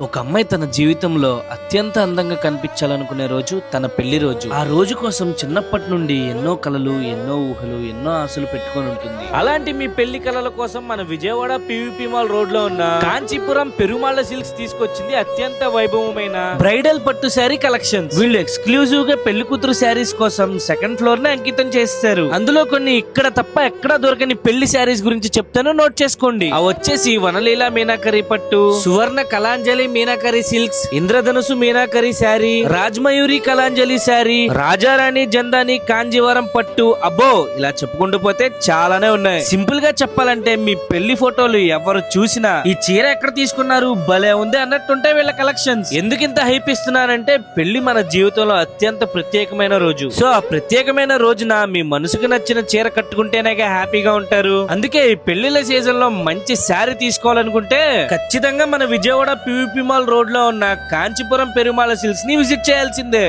ఒక అమ్మాయి తన జీవితంలో అత్యంత అందంగా కనిపించాలనుకునే రోజు తన పెళ్లి రోజు. ఆ రోజు కోసం చిన్నప్పటి నుండి ఎన్నో కలలు, ఎన్నో ఊహలు, ఎన్నో ఆశలు పెట్టుకొని ఉంటుంది. అలాంటి మీ పెళ్లి కలల కోసం మన విజయవాడ పివిపి మాల్ రోడ్ లో ఉన్న కాంచీపురం పెరుమాళ సిల్క్స్ తీసుకొచ్చింది అత్యంత వైభవమైన బ్రైడల్ పట్టు శారీ కలెక్షన్స్. వీళ్ళు ఎక్స్క్లూజివ్ గా పెళ్లి కూతురు శారీస్ కోసం సెకండ్ ఫ్లోర్ ని అంకితం చేస్తారు. అందులో కొన్ని ఇక్కడ తప్ప ఎక్కడా దొరకని పెళ్లి శారీస్ గురించి చెప్తాను, నోట్ చేసుకోండి. అవి వచ్చేసి వనలీల మీనాకరి పట్టు, సువర్ణ కళాంజలి మీనాకరి సిల్క్స్, ఇంద్రధనుసు మీనాకరి శారీ, రాజ్మయూరి కళాంజలి శారీ, రాజారాణి జందాని కాంజీవరం పట్టు. అబ్బో, ఇలా చెప్పుకుంటూ పోతే చాలానే ఉన్నాయి. సింపుల్ గా చెప్పాలంటే మీ పెళ్లి ఫోటోలు ఎవరు చూసినా ఈ చీర ఎక్కడ తీసుకున్నారు, భలే ఉంది అన్నట్టుంటే వీళ్ళ కలెక్షన్స్. ఎందుకింత హైప్ ఇస్తున్నారంటే పెళ్లి మన జీవితంలో అత్యంత ప్రత్యేకమైన రోజు. సో ఆ ప్రత్యేకమైన రోజున మీ మనసుకు నచ్చిన చీర కట్టుకుంటేనేగా హ్యాపీగా ఉంటారు. అందుకే ఈ పెళ్లిళ్ళ సీజన్ లో మంచి శారీ తీసుకోవాలనుకుంటే ఖచ్చితంగా మన విజయవాడ పివిపి మాల్ రోడ్ లో ఉన్న కాంచీపురం పెరుమాళ సిల్క్స్ ని విజిట్ చేయాల్సిందే.